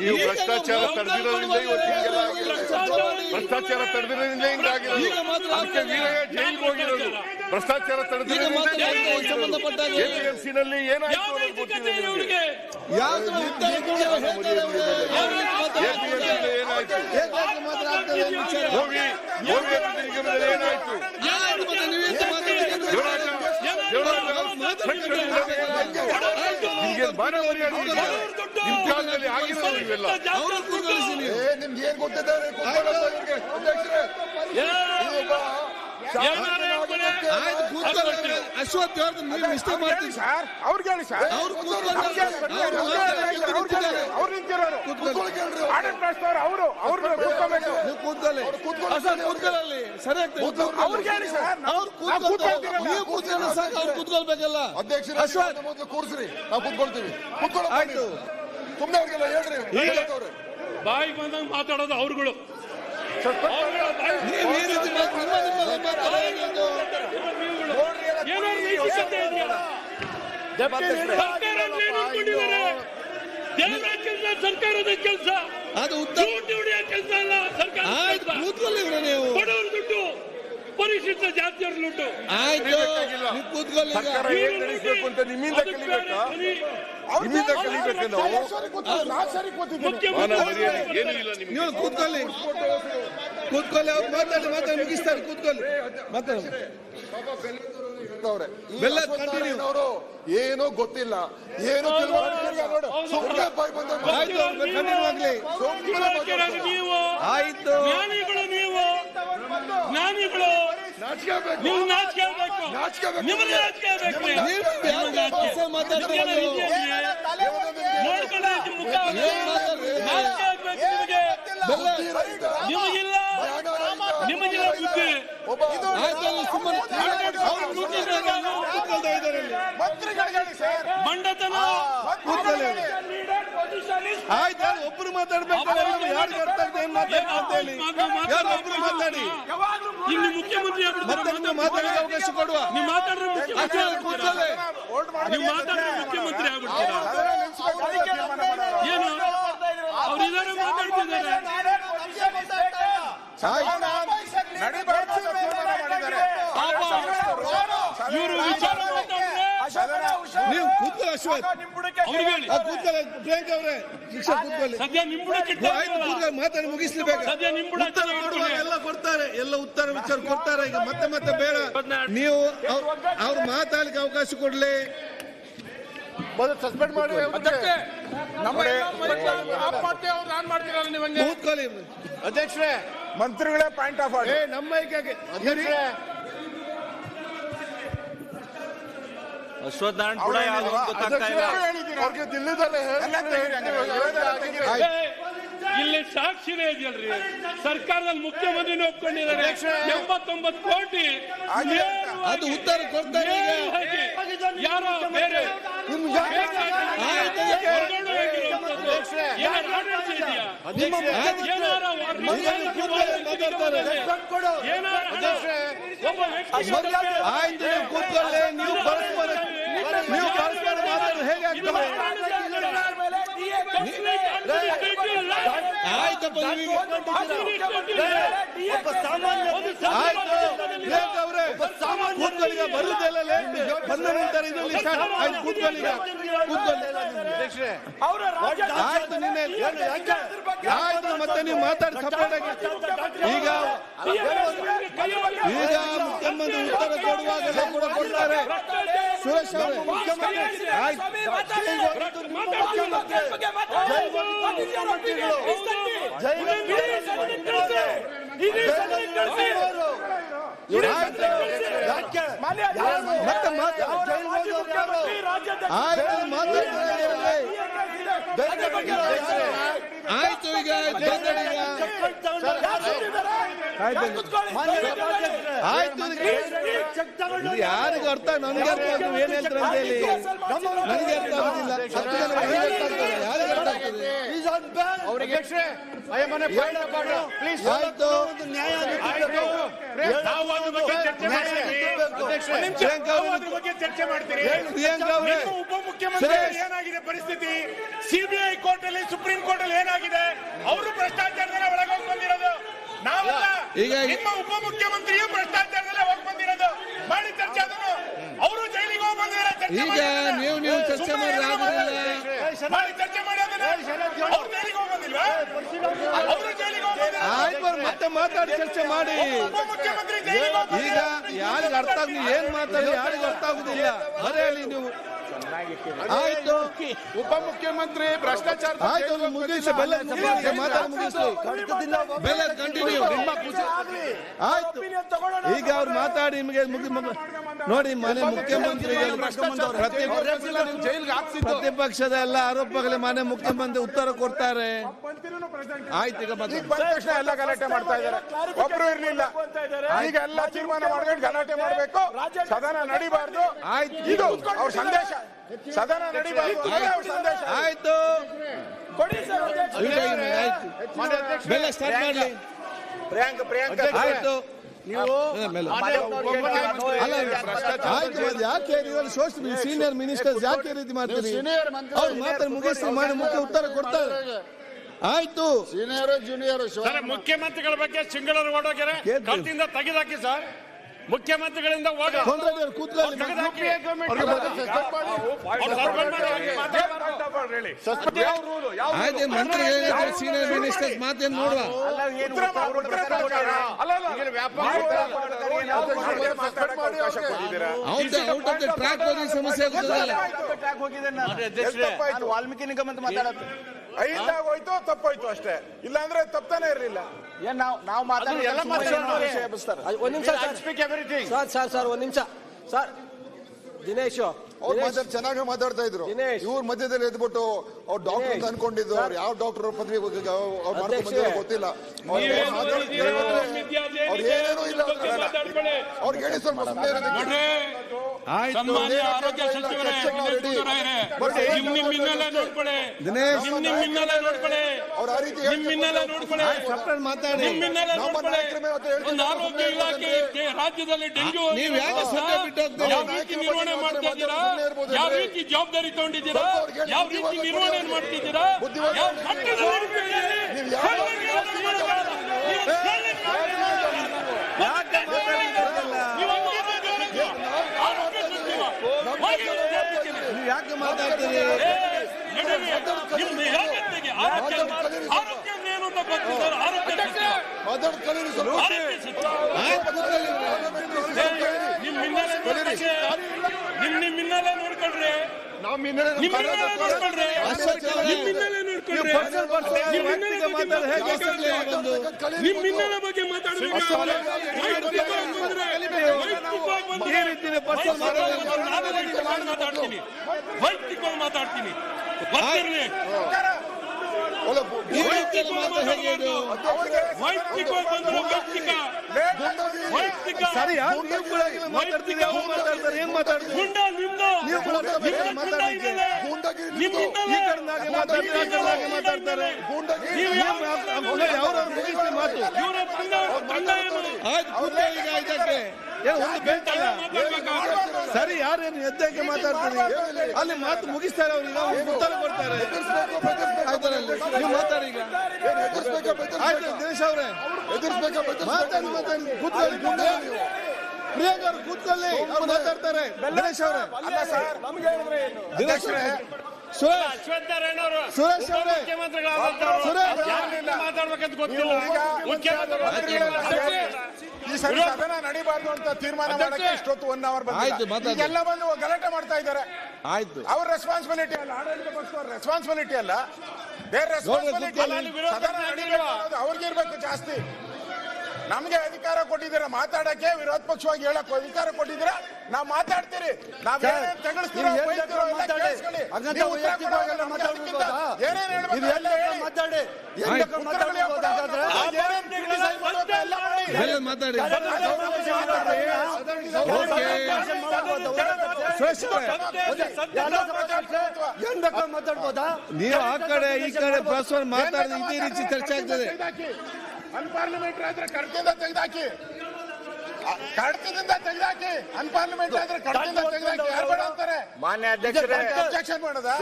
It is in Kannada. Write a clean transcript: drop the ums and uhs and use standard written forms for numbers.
ನೀವು ಭ್ರಷ್ಟಾಚಾರ ತಡೆದಿರೋದ್ರಿಂದ ಇವತ್ತು ಹಿಂಗೆಲ್ಲ ಭ್ರಷ್ಟಾಚಾರ ತಡೆದಿರೋದ್ರಿಂದ ಹಿಂಗಾಗಿರೋದು. ಅದಕ್ಕೆ ವೀರಯ್ಯ ಜೈಲಿಗೆ ಹೋಗಿರೋದು ಭ್ರಷ್ಟಾಚಾರ ತಡೆದಿರೋದ್ರಿಂದ ಜೈಲಿಗೆ ಹೋಗಿರೋದು. APMC-ನಲ್ಲಿ ಏನಾಯ್ತು ಅನ್ನೋದು ಗೊತ್ತಿದೆ ನಿಮಗೆ. APMC-ನಲ್ಲಿ ಏನಾಯ್ತು, ಹೋಗಿ ನಿಗಮದಲ್ಲಿ ಏನಾಯ್ತು, ನಿಮ್ಗೆ ಬಾನ ಮರ್ಯಾದೆ ನಿಮ್ ಕಾಲದಲ್ಲಿ ಆಗಿರೋದು ಇವೆಲ್ಲ. ನಿಮ್ಗೆ ಏನ್ ಗೊತ್ತಿದ್ದಾರೆ ಅಶ್ವಥ್ ನೀವು ಇಷ್ಟ ಮಾಡ್ತೀವಿ ಸರ್. ಅವ್ರಿಗೆ ಹೇಳಿ ಸರ್, ಅವ್ರು ಕೂತ್ಕೊಳ್ಬೇಕಲ್ಲ. ಅಧ್ಯಕ್ಷರ ಮೊದಲು ಕೂರಿಸ್ರಿ, ನಾವು ಕೂತ್ಕೊಳ್ತೀವಿ. ಆಯ್ತು, ಸುಮ್ಮನೆ ಅವ್ರಿಗೆಲ್ಲ ಹೇಳ್ರಿ. ಬಾಯಿ ಬಂದಂಗ ಮಾತಾಡೋದು ಅವ್ರುಗಳು. ಸರ್ಕಾರದ ಕೆಲಸ ಅದು ಕೆಲಸ ಅಲ್ಲ. ಸರ್ಕಾರ ಬಡವರ ದುಡ್ಡು, ಪರಿಶಿಷ್ಟ ಜಾತಿಯವರ ದುಡ್ಡು. ಆಯ್ತು, ಕೂತ್ಕೊಳ್ಳಿ. ನಡೆಸಬೇಕು ಅಂತ ನಿಮ್ಮಿಂದ ಕಲಿಬೇಕಾ? ನಿಮ್ಮಿಂದ ಕಲಿಬೇಕು ನಾವು. ನೀವು ಕೂತ್ಕೊಳ್ಳಿ, ಕೂತ್ಕೊಳ್ಳಿ. ಅವ್ರು ಮಾತಾಡಿ ಮುಗಿಸ್ತಾರೆ. ಕೂತ್ಕೊಳ್ಳಿ, ಮಾತಾಡಿ. ಬೆಲ್ಲ ಕಂಟಿನ್ಯೂ. ಏನೋ ಗೊತ್ತಿಲ್ಲ, ಏನೋ ಆಯ್ತು. ಜ್ಞಾನಿಗಳು ನೀವು, ಜ್ಞಾನಿಗಳು ನೀವು ನಾಚಿಕೆ ಆಗಬೇಕು. ನಿಮಗೆ ನಾಚಿಕೆ ಆಗಬೇಕು. ನೋಡ್ಕೊಳ್ಳಿ ಮುಖ. ನಾಚಿಕೆ ಆಗ್ಬೇಕು ನಿಮಗೆ. ನಿಮಗಿಲ್ಲ, ನಿಮಗಿಲ್ಲ ಬುದ್ಧಿ. ಮಂಡತನ. ಆಯ್ತು, ಒಬ್ರು ಮಾತಾಡ್ಬೇಕು. ಯಾರು ಅರ್ಥ ಆಗ್ತದೆ ಏನ್ ಮಾತಾಡ್ಬೇಕು ಅಂತ ಹೇಳಿ ಯಾರು ಒಬ್ರು ಮಾತಾಡಿ. ಇಲ್ಲಿ ಮುಖ್ಯಮಂತ್ರಿ ಮಾತಾಡೋಕೆ ಅವಕಾಶ ಕೊಡುವ. ನೀವು ಮಾತಾಡ್ರೆ ಕೂತ್ಕೊಳ್ಳಿ. ನೀವು ಮಾತಾಡಿದ್ರೆ ಮುಖ್ಯಮಂತ್ರಿ ಆಗ್ಬಿಡ್ತೀರಾ? ಏನು ಅವ್ರು ಇದಾರೆ ಮಾತಾಡ್ತಿದ್ದಾರೆ. ಇವರು ವಿಚಾರ ನೀವು ಕೂತ್ಕೊಳ್ಳಿ. ಅಶ್ವಥ್ ಕೂತ್ಕೊಳ್ಳಿ. ಪ್ರಿಯಾಂಕ ಅವರೇ ಶಿಕ್ಷೆ ಕೂತ್ಕೊಳ್ಳಿ. ಸದ್ಯ ನಿಂಬುಡಕ್ಕೆ ಮಾತಾಡಿ ಮುಗಿಸ್ಲೇಬೇಕು. ಸದ್ಯ ನಿಂಬುಡ ಎಲ್ಲ ಕೊಡ್ತಾರೆ, ಎಲ್ಲ ಉತ್ತರ ವಿಚಾರ ಕೊಡ್ತಾರೆ. ಈಗ ಮತ್ತೆ ಬೇಡ, ನೀವು ಅವ್ರು ಮಾತಾಡ್ಲಿಕ್ಕೆ ಅವಕಾಶ ಕೊಡ್ಲಿ. ಸಸ್ಪೆಂಡ್ ಮಾಡಿ ಕೂತ್ಕೊಳ್ಳಿ. ಅಧ್ಯಕ್ಷರೇ, ಮಂತ್ರಿಗಳೇ ಪಾಯಿಂಟ್ ಆಫ್ ಆರ್ಡರ್. ನಮ್ಮ ಅಶ್ವಥ್ ನಾರಾಯಣ್ ಕೂಡ ಅವ್ರಿಗೆ ದಿಲ್ಲಿದಲ್ಲೇ ಇಲ್ಲಿ ಸಾಕ್ಷಿನೇ ಇದೆಯಲ್ರಿ. ಸರ್ಕಾರದಲ್ಲಿ ಮುಖ್ಯಮಂತ್ರಿನ ಒಪ್ಕೊಂಡಿದ್ದಾರೆ. 89 ಕೋಟಿ ಅದು ಉತ್ತರ ಕೊಡ್ತಾರೆ. ಯಾರೋ ಬೇರೆ ಆಯ್ತು, ಕೂತ್ಕೊಳ್ಳಿ. ನೀವು ಪರಸ್ಪರ ಮಾತಾಡೋದು ಹೇಗೆ ಆಗ್ತದೆ? ಆಯ್ತಪ್ಪ, ಕೂತ್ಕೊಳ್ಳಿಗ ಬರುವುದೆಲ್ಲ ಲೇಟ್ ಬಂದ ನಂತರ ಇದರಲ್ಲಿ ಆಯ್ತು. ಕೂತ್ಕೊಳ್ಳಿಗ ಆಯ್ತು. ನಿನ್ನೆ ಆಯ್ತು, ಮತ್ತೆ ನೀವು ಮಾತಾಡಿ ಸಪರೇಟ್ ಆಗಿ. ಈಗ ಮುಖ್ಯಮಂತ್ರಿ ಉತ್ತರ ಕೊಡುವಾಗ ಕೂಡ ಕೊಡ್ತಾರೆ. ಸುರೇಶ್ ಅವರೇ, ಆಯ್ತು. ಆಯ್ತು, ಈಗ ಆಯ್ತು. ಯಾರಿಗೂ ಅರ್ಥ, ನನಗೆ ಅರ್ಥ ಆಗ್ತದೆ ಏನ್ ಹೇಳ್ತಾರೆ ಅಂತ ಹೇಳಿ. ನನಗೆ ಅರ್ಥ ಆಗುದಿಲ್ಲ. 10 ಜನ ಯಾರಿಗೆ ಅರ್ಥ ಆಗ್ತದೆ? ಅಧ್ಯಕ್ಷರೇ ಪ್ಲೀಸ್ ಆಯ್ತು ನಾವು ಅದ್ರ ಬಗ್ಗೆ ಚರ್ಚೆ ಮಾಡ್ತೀರಿ. ಪ್ರಿಯಾಂಕಾ ಅವರೇ, ನಿಮ್ಮ ಉಪಮುಖ್ಯಮಂತ್ರಿ ಏನಾಗಿದೆ ಪರಿಸ್ಥಿತಿ? ಸಿಬಿಐ ಕೋರ್ಟ್ ಅಲ್ಲಿ ಸುಪ್ರೀಂ ಕೋರ್ಟ್ ಅಲ್ಲಿ ಏನಾಗಿದೆ? ಅವರು ಭ್ರಷ್ಟಾಚಾರದಲ್ಲಿ ಒಳಗೋಗಿ ಬಂದಿರೋದು ನಾವಲ್ಲ. ಈಗ ನಿಮ್ಮ ಉಪಮುಖ್ಯಮಂತ್ರಿಯು ಭ್ರಷ್ಟಾಚಾರದಲ್ಲೇ ಹೋಗಿ ಬಂದಿರೋದು. ಮಾಡಿ ಚರ್ಚೆ ಅದನ್ನು. ಅವರು ಜೈಲಿಗೆ ಹೋಗಿ ಬಂದಿದ್ದಾರೆ. ಈಗ ನೀವು ಚರ್ಚೆ ಮಾಡಿದ್ರೆ ಆಗುದಿಲ್ಲ. ಮಾಡಿ ಚರ್ಚೆ ಮಾಡಿ ಅದನ್ನ. ಅವ್ರು ಜೈಲಿಗೆ ಹೋಗಿ ಬಂದಿಲ್ವಾ? ಅವರು ಜೈಲಿಗೆ ಹೋಗಿ ಬಂದಿದ್ದಾರೆ. ಆಯ್ತು, ಮತ್ತೆ ಮಾತಾಡಿ ಚರ್ಚೆ ಮಾಡಿ. ಉಪಮುಖ್ಯಮಂತ್ರಿ ಜೈಲಿಗೆ ಹೋಗಿ ಈಗ ಯಾರಿಗ ಅರ್ಥ ಆಗುದು, ಏನ್ ಮಾತಾಡಿ ಯಾರಿಗೂ ಅರ್ಥ ಆಗುದಿಲ್ಲ. ಅದೇ ಹೇಳಿ ನೀವು. ಆಯ್ತು, ಉಪಮುಖ್ಯಮಂತ್ರಿ ಭ್ರಷ್ಟಾಚಾರ ಆಯ್ತು, ಮುಗಿಸಿ ಬೆಲ್ಲ ಮಾತಾಡಿ ಮುಗಿಸಿ. ಬೆಲ್ಲ ಕಂಟಿನ್ಯೂ. ಆಯ್ತು, ಈಗ ಅವ್ರು ಮಾತಾಡಿ ನಿಮಗೆ ನೋಡಿ. ಮನೆ ಮುಖ್ಯಮಂತ್ರಿಗೆ ಪ್ರತಿಪಕ್ಷದ ಎಲ್ಲ ಆರೋಪಗಳಿಗೆ ಮನೆ ಮುಖ್ಯಮಂತ್ರಿ ಉತ್ತರ ಕೊಡ್ತಾರೆ. ಆಯ್ತು, ಈಗ ತಕ್ಷಣ ಎಲ್ಲ ಗಲಾಟೆ ಮಾಡ್ತಾ ಇದ್ದಾರೆ. ಒಬ್ರು ಇರ್ಲಿಲ್ಲ, ಈಗ ಎಲ್ಲ ತೀರ್ಮಾನ ಮಾಡ್ಕೊಂಡು ಗಲಾಟೆ ಮಾಡಬೇಕು. ಸದನ ನಡಿಬಾರ್ದು. ಆಯ್ತು, ಇದು ಅವ್ರ ಸಂದೇಶ. ಸದನ ನಡಿಬಾರ್ದು ಅವ್ರ ಸಂದೇಶ. ಆಯ್ತು, ಬೆಲ್ಲ ಸ್ಟಾರ್ಟ್ ಮಾಡ್ಲಿ. ಆಯ್ತು, ಯಾಕೆ ಸೀನಿಯರ್ ಮಿನಿಸ್ಟರ್ಸ್ ಯಾಕೆ ರೀತಿ ಮಾಡ್ತೀರಿ? ಅವ್ರು ಮಾತಾಡಿ ಮುಗಿಸಿ ಮಾಡಿ ಮುಖ್ಯ ಉತ್ತರ ಕೊಡ್ತಾರೆ. ಆಯ್ತು, ಸೀನಿಯರ್ ಜೂನಿಯರ್ ಮುಖ್ಯಮಂತ್ರಿಗಳ ಬಗ್ಗೆ ಸಿಂಗಳರು ಓಡೋಗ್ಯಾರ, ಕತ್ತಿಂದ ತೆಗೆದಾಕಿ ಸರ್. ಮುಖ್ಯಮಂತ್ರಿಗಳಿಂದ ಕೂತ್ಕೊಳ್ಳಿ. ಆಯ್ತು, ಮಂತ್ರಿ ಸೀನಿಯರ್ ಮಿನಿಸ್ಟರ್ಸ್ ಮಾತೇನು ನೋಡುವ. ಔಟ್ ಆಫ್ ದ ಟ್ರ್ಯಾಕ್ ಹೋಗಿ ಸಮಸ್ಯೆ ಆಗುತ್ತದಲ್ಲ. ವಾಲ್ಮೀಕಿ ನಿಗಮ ಅಂತ ಮಾತಾಡೋದು ಐದಾಗ ಹೋಯ್ತು, ತಪ್ಪೋಯ್ತು ಅಷ್ಟೇ. ಇಲ್ಲಾಂದ್ರೆ ತಪ್ಪಾನೆ ಇರ್ಲಿಲ್ಲ. ನಾವು ಮಾತಾಡಿ ಒಂದ್ ನಿಮಿಷ ಸರ್ ಒಂದ್ ನಿಮಿಷ ಸರ್. ದಿನೇಶ್ ಚೆನ್ನಾಗಿ ಮಾತಾಡ್ತಾ ಇದ್ರು. ಇವ್ರ ಮಧ್ಯದಲ್ಲಿ ಎದ್ಬಿಟ್ಟು ಅವ್ರು ಡಾಕ್ಟರ್ ಅಂತ ಅನ್ಕೊಂಡಿದ್ದು. ಅವ್ರು ಯಾವ ಡಾಕ್ಟರ್ ಪದವಿ ಗೊತ್ತಿಲ್ಲ. ಅವ್ರು ಏನೇನೂ ಇಲ್ಲ. ಅವ್ರಿಗೆ ಹೇಳಿ ಸ್ವಲ್ಪ ಆರೋಗ್ಯ ಸಚಿವರೇ ಅವ್ರ ಆ ರೀತಿ ಮಾತಾಡಿ. ಆರೋಗ್ಯ ಇಲಾಖೆ ರಾಜ್ಯದಲ್ಲಿ ಡೆಂಗ್ಯೂ ನೀವು ಯಾಕೆ ಸುಮ್ಮನೆ ಬಿಟ್ಟು ಹೋಗ್ತೀರಿ? ಯಾವ ರೀತಿ ನಿರ್ವಹಣೆ ಮಾಡ್ತಾ ಇದ್ದೀರಾ? ಯಾವ ರೀತಿ ಜವಾಬ್ದಾರಿ ತಗೊಂಡಿದ್ದೀರಾ? ಯಾವ ರೀತಿ ನಿರ್ವಹಣೆ ಮಾಡ್ತಿದ್ದೀರಾ? ಯಾವ ಯಾಕೆ ಮಾತಾಡ್ತೀರಿ? ಆರೋಗ್ಯ ಏನು ಅಂತ ಗೊತ್ತಿದ್ದಾರೆ. ನಿಮ್ಮಿನ್ನೆಲ್ಲ ನೋಡ್ಕೊಳ್ರಿ. ನಿಮ್ಮಿನ್ನೆಲ್ಲ ಬಗ್ಗೆ ಮಾತಾಡ್ತೀನಿ. ವೈಯಕ್ತಿಕವಾಗಿ ಮಾತಾಡ್ತೀನಿ. ವೈಯಕ್ತಿಕವಾಗಿ ಬಂದ್ರು ವೈಯಕ್ತಿಕ ಸರಿ, ಮಾತಾಡ್ತೀರಿ. ಅವ್ರು ಮಾತಾಡ್ತಾರೆ, ಏನ್ ಮಾತಾಡ್ತೀರಿ? ಗುಂಡ ನಿಮ್ದು ಮಾತಾಡ್ತಾರೆ. ಸರಿ, ಯಾರೇನು ಎದ್ದಕ್ಕೆ ಮಾತಾಡ್ತೀರಿ? ಅಲ್ಲಿ ಮಾತು ಮುಗಿಸ್ತಾರೆ. ಅವ್ರಿಗೆ ಉತ್ತರ ಕೊಡ್ತಾರೆ. ನೀವು ಮಾತಾಡಿ. ಈಗ ಆಯ್ತು, ದಿನೇಶ್ ಅವರೇ ಮಾತಾಡಿ. ಕೂತ್ಕೊಳ್ಳಿ. ಪ್ರಿಯಾಂಕ ಅವ್ರು ಕೂತ್ಕೊಳ್ಳಿ. ಅವ್ರು ಮಾತಾಡ್ತಾರೆ. ದಿನೇಶ್ ಅವರೇ, ದಿನೇಶ್ ಸುರೇಶ್ ಅವರೇ, ಮಾತಾಡ್ಬೇಕಂತ ಗೊತ್ತಿಲ್ಲ. ಈ ಸರಿ ಸದನ ನಡಿಬಾರ್ದು ಅಂತ ತೀರ್ಮಾನ ಮಾಡಕ್ಕೆ ಇಷ್ಟೊತ್ತು 1 ಅವರ್ ಎಲ್ಲ ಬಂದು ಗಲಾಟೆ ಮಾಡ್ತಾ ಇದ್ದಾರೆ. ಆಯ್ತು, ಅವ್ರ ರೆಸ್ಪಾನ್ಸಿಬಿಲಿಟಿ ಅಲ್ಲ, ಆಡಳಿತ ಪಕ್ಷದವ್ರ ರೆಸ್ಪಾನ್ಸಿಬಿಲಿಟಿ ಅಲ್ಲ. ಬೇರೆ ರೆಸ್ಪಾನ್ಸಿಬಿಲಿಟಿ ಸದನ ನಡಿಬೇಕು ಅವ್ರಿಗೆ ಇರ್ಬೇಕು ಜಾಸ್ತಿ. ನಮ್ಗೆ ಅಧಿಕಾರ ಕೊಟ್ಟಿದ್ದೀರಾ ಮಾತಾಡಕ್ಕೆ, ವಿರೋಧ ಪಕ್ಷವಾಗಿ ಹೇಳಕ್ ಅಧಿಕಾರ ಕೊಟ್ಟಿದ್ದೀರಾ. ನಾವ್ ಮಾತಾಡ್ತೀರಿ, ನಾವ್ ಏನೇನ್ ತೆಗಳಿಸ್ತೀರೋ ಏನೇನ್ ಏನ್ ಬೇಕಾದ್ರೂ ಮಾತಾಡ್ಬೋದಾ? ನೀವು ಆ ಕಡೆ ಈ ಕಡೆ ಪರಸ್ಪರ ಮಾತಾಡಿದ್ರೆ ಇದೇ ರೀತಿ ಚರ್ಚೆ ಆಗ್ತದೆ. ಅನ್ಪಾರ್ಲಿಮೆಂಟರಿ ಆದ್ರೆ ಕಡತದಿಂದ ತೆಗೆದಾಕಿ, ಕಡತದಿಂದ ತೆಗೆದಾಕಿ. ಅನ್ಪಾರ್ಲಿಮೆಂಟರಿ ಆದ್ರೆ ಕಡತದಿಂದ ತೆಗೆದಾಕಿ. ಯಾರು ಬೇಡ ಅಂತಾರೆ? ಮಾನ್ಯ ಅಧ್ಯಕ್ಷರೇ, ಅಬ್ಜೆಕ್ಷನ್ ಮಾಡೋದಾ?